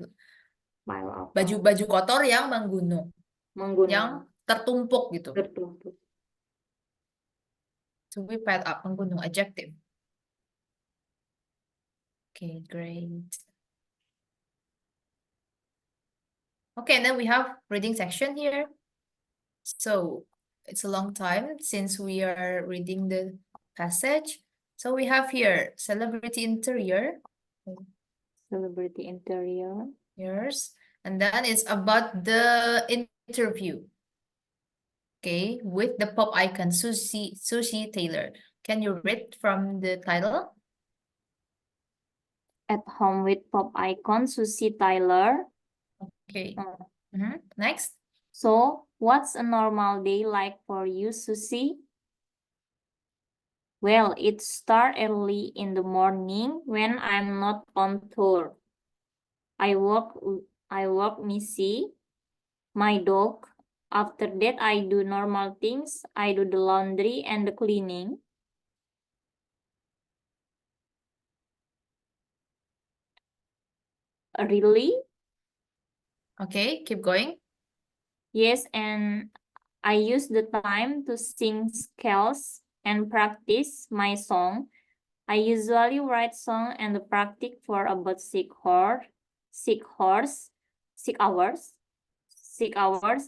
Pile up. Baju kotor yang menggunung. Menggunung. Yang tertumpuk gitu. Tertumpuk. To be piled up, menggunung, adjective. Okay, great. Okay, and then we have reading section here. So it's a long time since we are reading the passage. So we have here celebrity interior. Celebrity interior. Yours. And then it's about the interview. Okay, with the pop icon Susie Taylor. Can you read from the title? At home with pop icon Susie Taylor. Okay. Next. So, what's a normal day like for you, Susie? Well, it starts early in the morning when I'm not on tour. I walk Missy, my dog, After that, I do normal things. I do the laundry and the cleaning. Really? Okay, keep going. Yes, and I use the time to sing scales and practice my song. I usually write song and practice for about 6 hours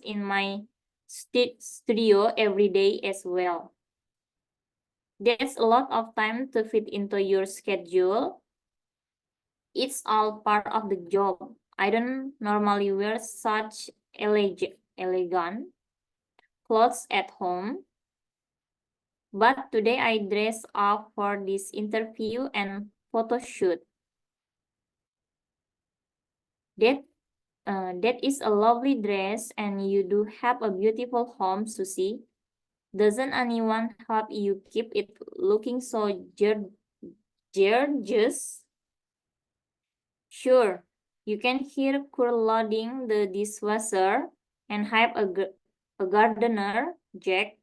in my studio every day as well. That's a lot of time to fit into your schedule. It's all part of the job. I don't normally wear such elegant clothes at home, but today I dressed up for this interview and photo shoot. That is a lovely dress, and you do have a beautiful home, Susie. Doesn't anyone help you keep it looking so gorgeous? Sure, you can hear Kurt loading the dishwasher and have a gardener, Jack.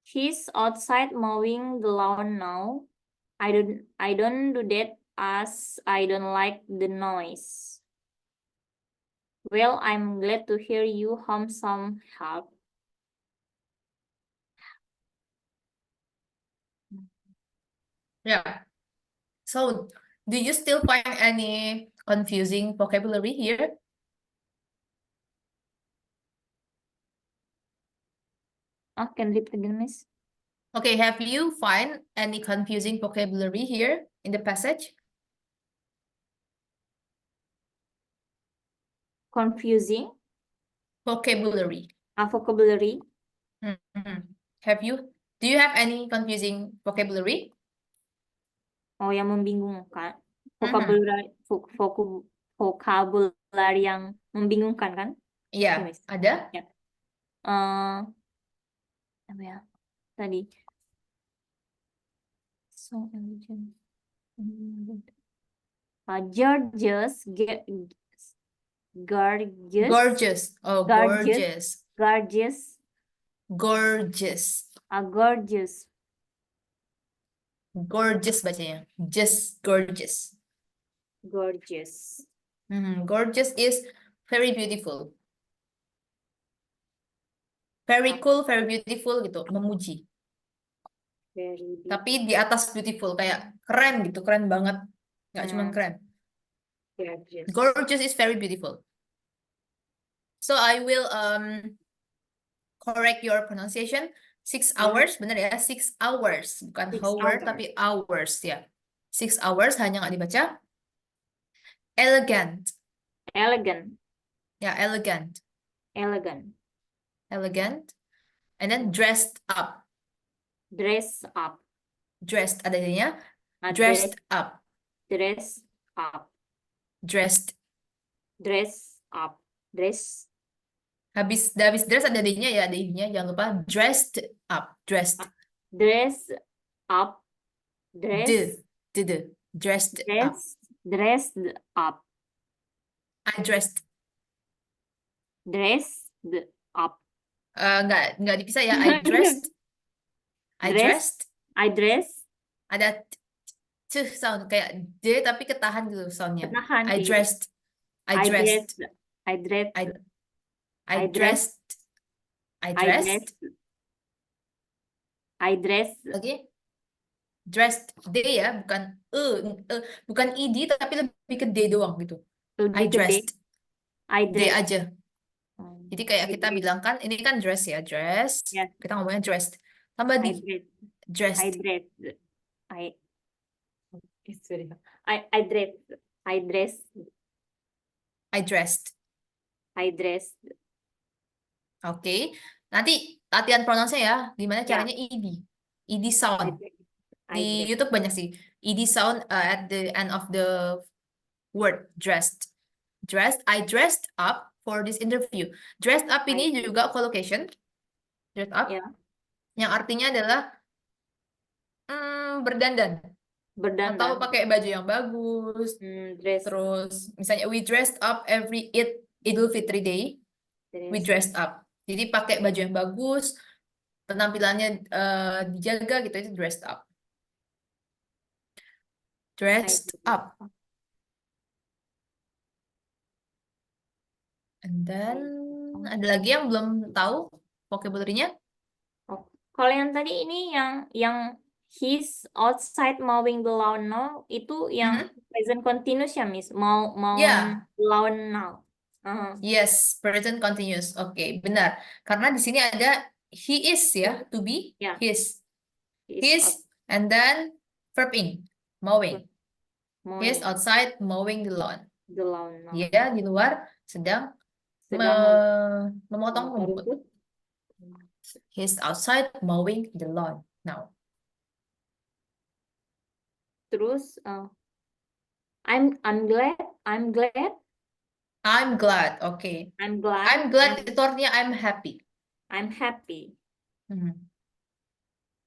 He's outside mowing the lawn now. I don't do that as I don't like the noise. Well, I'm glad to hear you home some help. Yeah. So, do you still find any confusing vocabulary here? Can repeat again, Miss? Okay, have you find any confusing vocabulary here in the passage? Confusing. Vocabulary. Vocabulary. Do you have any confusing vocabulary? Oh, yang membingungkan. Vocabulary yang membingungkan kan? Iya, Miss. ada? Ya. Apa ya? Tadi. So elegant. Gorgeous. Gorgeous. Oh, Gorgeous. gorgeous. Gorgeous. Gorgeous. Gorgeous. Gorgeous bacanya. Just gorgeous. Gorgeous. Gorgeous is very beautiful. Very cool, very beautiful gitu, memuji. Very Tapi di atas beautiful, kayak keren gitu, keren banget. Nggak cuma keren. gorgeous. Gorgeous is very beautiful. So I will correct your pronunciation. 6 hours, bener ya? 6 hours, bukan 6 hour, hours. tapi hours ya. 6 hours hanya nggak dibaca. Elegant. Elegant. Ya, elegant. Elegant. Elegant. And then dressed up. Dress up. Dressed ada jadinya. Dress Dressed up. Dress up. Dressed. Dress up. Dress. Habis dress ada D-nya ya, ada I-nya. Jangan lupa dressed up. Dressed. Dress up. Dress. Dressed up. Dressed up. I dressed. Dressed up. Nggak dipisah ya. I dressed. I dressed. I dress. Ada sound kayak D tapi ketahan gitu soundnya. Ketahan. I dressed. I dressed. I dressed. I dressed. I dressed. I dressed. Oke. Dressed D ya, bukan bukan id tapi lebih ke D doang gitu. I dressed. I D dressed. aja. Jadi kayak kita bilang kan ini kan dress ya, dress. Ya. Kita ngomongnya dressed. Tambah I D. dressed. Dressed. It's very hard. I dressed. I dressed. I dressed. I dressed. Oke. Nanti latihan pronounce ya. Gimana Ya. caranya id. Id sound. I Di dressed. YouTube banyak sih. Id sound at the end of the word dressed. Dressed. I dressed up for this interview. Dressed up ini juga collocation. Dressed up. Ya. Yang artinya adalah berdandan. Berdandan. Atau pakai baju yang bagus. Dress. Terus misalnya we dressed up every Idul Fitri Day. we dressed up. Jadi pakai baju yang bagus, penampilannya dijaga gitu, itu dressed up. Dressed up. And then ada lagi yang belum tahu vocabulary-nya? Oh, kalau yang tadi ini yang he's outside mowing the lawn now itu yang present continuous ya, Miss. Mau Yeah. lawn now. Yes, present continuous. Oke, benar. Karena di sini ada he is ya, to be, Ya. his. He's His, and then verb ing, mowing. He is mowing outside mowing the lawn. the lawn now. Dia di luar sedang memotong rumput. rumput. He's outside mowing the lawn now. Terus I'm glad I'm glad. Oke. I'm glad I'm glad itu artinya I'm happy. I'm happy.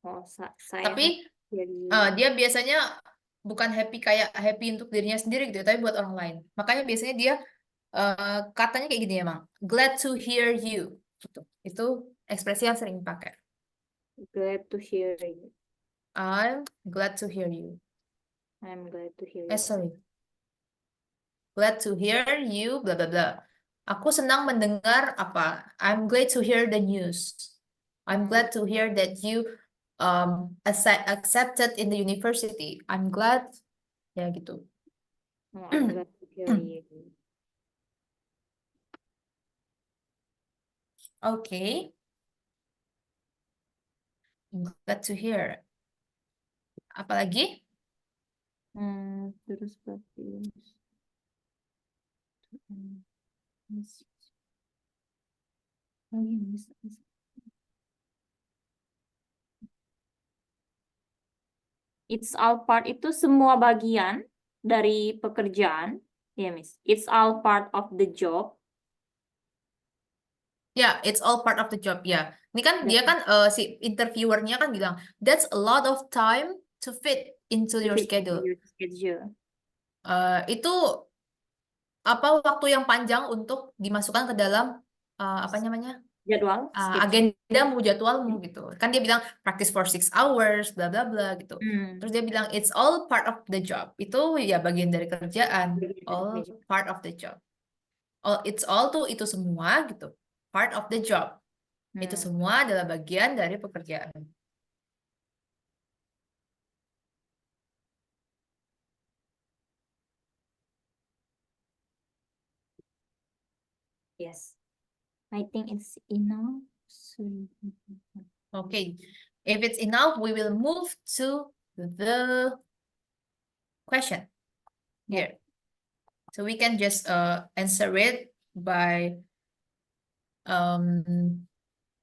Oh, saya Tapi jadi dia biasanya bukan happy kayak happy untuk dirinya sendiri gitu, tapi buat orang lain. Makanya biasanya dia katanya kayak gini emang. Glad to hear you. Gitu. Itu ekspresi yang sering dipakai. glad to hear you. I'm glad to hear you. I'm glad to hear you. Sorry. Glad to hear you, bla bla bla. Aku senang mendengar apa? I'm glad to hear the news. I'm glad to hear that you accepted in the university. I'm glad, ya gitu. Oh, I'm glad to hear you. Okay. I'm glad to hear. Apalagi? Terus berarti oh iya, Miss. It's all part itu semua bagian dari pekerjaan, ya Miss. It's all part of the job. Ya, it's all part of the job. Ya, ini kan dia kan si interviewernya kan bilang, that's a lot of time to fit into your schedule. Itu apa waktu yang panjang untuk dimasukkan ke dalam apa namanya Jadwal. agendamu, jadwalmu gitu. Kan dia bilang practice for 6 hours, bla bla bla gitu. Terus dia bilang it's all part of the job. Itu ya bagian dari kerjaan. All part of the job. It's all tuh itu semua gitu. Part of the job. Itu semua adalah bagian dari pekerjaan. Yes. I think it's enough. Okay. If it's enough, we will move to the question here. So we can just answer it by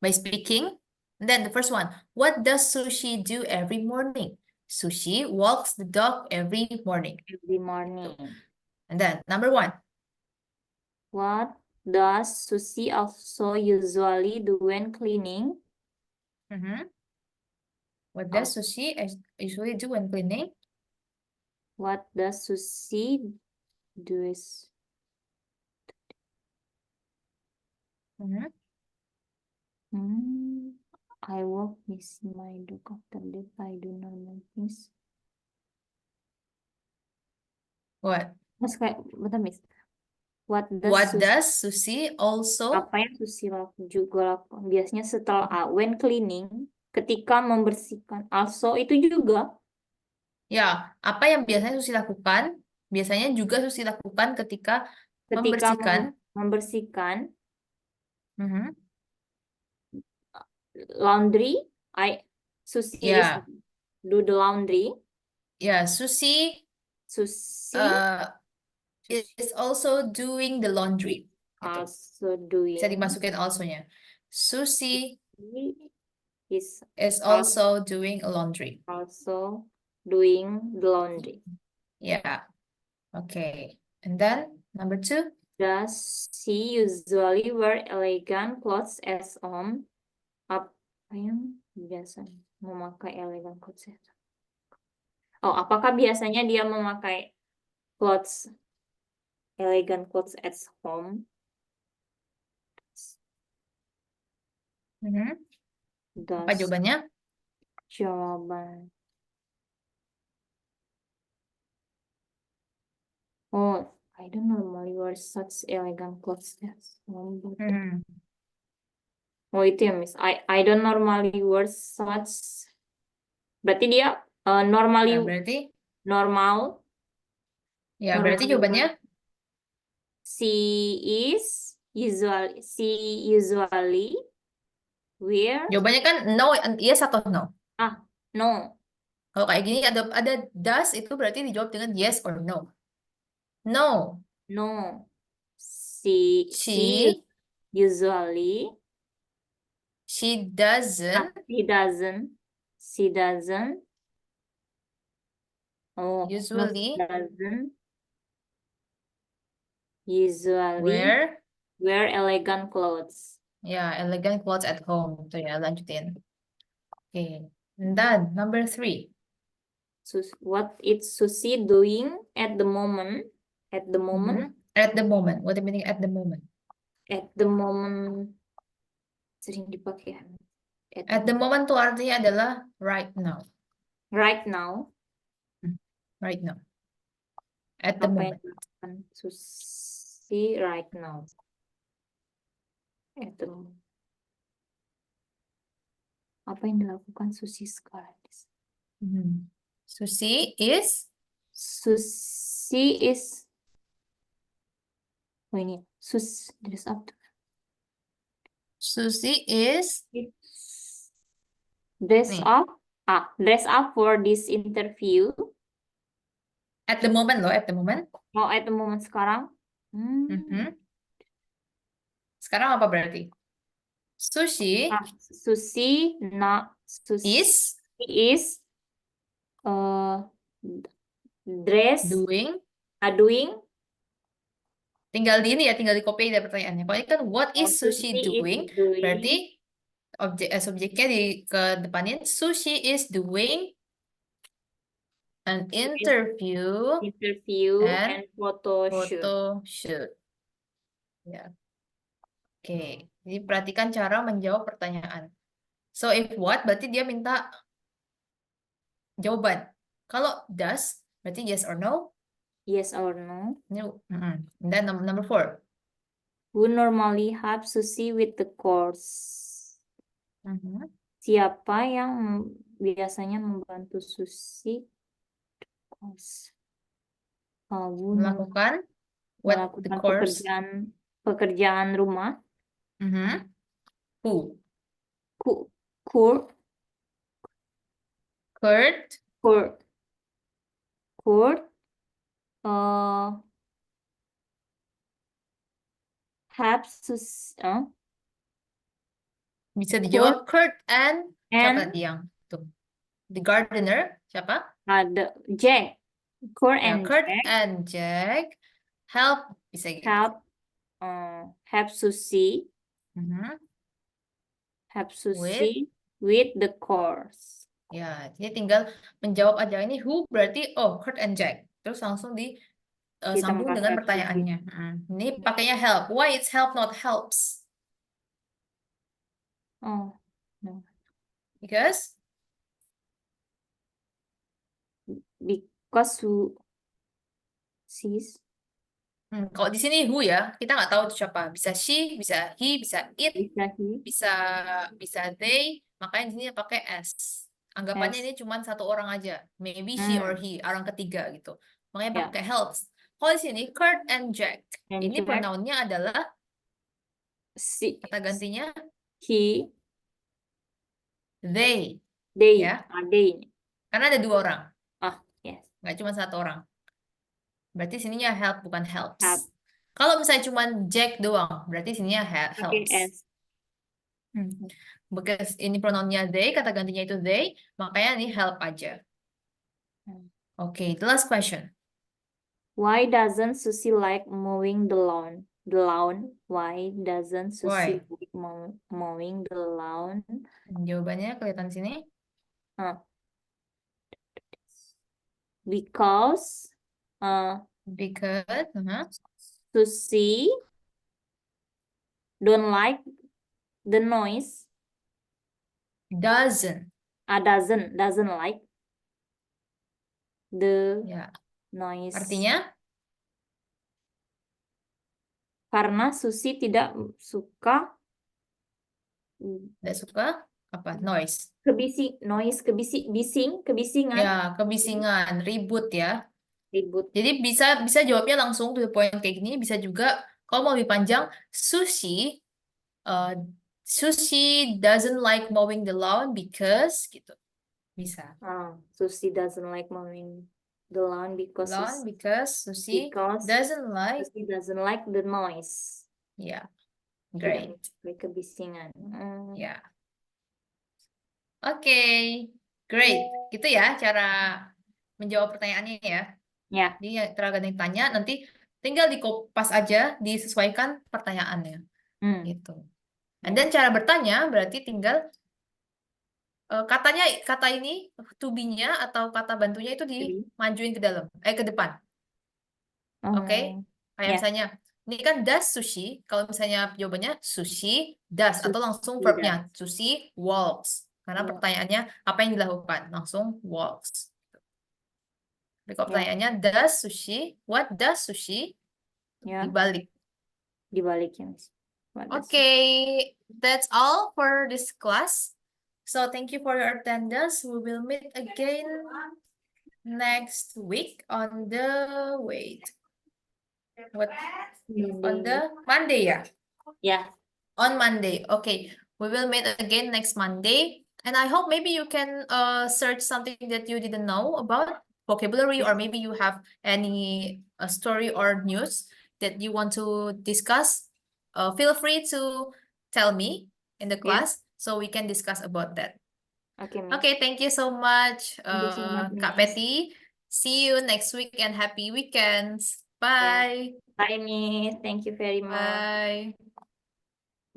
speaking. And then the first one, what does Sushi do every morning? Sushi walks the dog every morning. Every morning. And then number one, What does Susie also usually do when cleaning? what does Sushi usually do when cleaning? What does Susie do? I walk with my dog after that. I do normal things. What? Mas kayak, bentar, Miss. What What does does Sushi also? apa yang Susi juga lakukan? Biasanya setelah when cleaning, ketika membersihkan. Also itu juga. Ya, apa yang biasanya Susi lakukan? Biasanya juga Susi lakukan ketika membersihkan. Membersihkan. Laundry. Susi is do the laundry. Ya, Susi is also doing the laundry. Gitu. Also doing. Bisa dimasukin also-nya. Susi is also doing a laundry. Also doing the laundry. Yeah. Okay. And then number two. Does she usually wear elegant clothes at home? Apa yang biasanya memakai elegant clothes? Oh, apakah biasanya dia memakai elegant clothes at home? Mhm. Apa Does jawabannya? jawaban. Oh, I don't normally wear such elegant clothes as one, but Mhm. oh itu ya Miss. I don't normally wear such. Berarti dia normally Ya, berarti normal. berarti Normally jawabannya she usually wear jawabannya kan no, yes atau no. no. Kalau kayak gini ada does itu berarti dijawab dengan yes or no. No. No. She She usually she doesn't she doesn't no, usually doesn't usually wear elegant clothes. elegant clothes at home. Tuh ya, lanjutin. Oke. And then number 3. What is Susie doing at the moment? At the moment? At the moment. What do you mean at the moment? At the moment sering dipakai. At the moment tuh artinya adalah right now. Right now. Right now. At the Apa yang moment. dilakukan Susie right now? At the moment. Apa yang dilakukan Susie sekarang? Susie is oh ini dress up. Susie is Dress nih. up. Dress up for this interview. At the moment loh, at the moment. Oh, at the moment sekarang. Sekarang apa berarti? Susie Susie is doing tinggal di ini ya, tinggal di copy dari pertanyaannya. Kalau ini kan what is Susie doing? Berarti subjeknya ke depanin Susie is doing an interview and photo shoot. Ya. Oke, jadi perhatikan cara menjawab pertanyaan. So if what berarti dia minta jawaban. Kalau does berarti yes or no. Yes or no? No. And then number 4. Who normally help Susie with the course? Siapa yang biasanya membantu Susie Melakukan what the course? pekerjaan rumah. Who? Kurt helps Susie. Bisa dijawab Kurt and siapa tadi yang tuh? The gardener siapa? Jack. Kurt and Jack help bisa gitu. Help Susie. Help Susie with the course. Ya, jadi tinggal menjawab aja ini who berarti Kurt and Jack. Terus langsung sambung dengan pertanyaannya. Ini pakainya help. Why it's help not helps? Oh, no. Because who sees. Kalau di sini who ya, kita nggak tahu itu siapa. Bisa she, bisa he, bisa it, bisa they. Makanya di sini pakai s. Anggapannya ini cuma satu orang aja. Maybe she or he, orang ketiga gitu. Makanya pakai helps. Kalau di sini Kurt and Jack. Ini pronounnya adalah kata gantinya he, they. ya. They. Karena ada 2 orang. Yes. Nggak cuma 1 orang. Berarti sininya help bukan helps. Kalau misalnya cuma Jack doang, berarti sininya helps. Because ini pronounnya they, kata gantinya itu they, makanya ini help aja. Okay, the last question. Why doesn't Susie like mowing the lawn? Why doesn't Susie like mowing the lawn? Jawabannya kelihatan sini. Because Susie don't like the noise Doesn't. Doesn't like the Ya. noise. Artinya Karena Susi tidak suka tidak suka apa? Noise. kebisingan, Ya, kebisingan, ribut ya. ribut. Jadi bisa jawabnya langsung to the point kayak gini. Bisa juga kalau mau lebih panjang, uh, Sushi doesn't like mowing the lawn because gitu. Bisa. Susi doesn't like mowing the lawn because Sushi because doesn't like. Susi doesn't like the noise. Ya, Tidak great. menyukai kebisingan. Ya. Oke, great. Gitu ya cara menjawab pertanyaannya ya. Ya. Jadi tergantung yang tanya, nanti tinggal dikopas aja, disesuaikan pertanyaannya. Gitu. And then cara bertanya berarti tinggal kata ini to be-nya atau kata bantunya itu dimajuin ke dalam, ke depan. Oke? Kayak Ya. misalnya ini kan does sushi, kalau misalnya jawabannya sushi does atau langsung Sushi verbnya sushi walks. Karena Ya. pertanyaannya apa yang dilakukan? Langsung walks. Tapi kalau Ya. pertanyaannya does sushi, what does sushi? Ya. Dibalik. Dibaliknya, Miss. What does Okay, that's all for this class. So thank you for your attendance. We will meet again next week on the on the Monday, yeah? Ya. On Monday. Okay, we will meet again next Monday. And I hope maybe you can search something that you didn't know about vocabulary, or maybe you have any story or news that you want to discuss. Feel free to tell me in the class so we can discuss about that. Oke, Miss. Okay, thank you so much, Thank you so much, Kak Miss. Betty. See you next week and happy weekends. Bye. Bye, Miss. Thank you very much.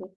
Bye.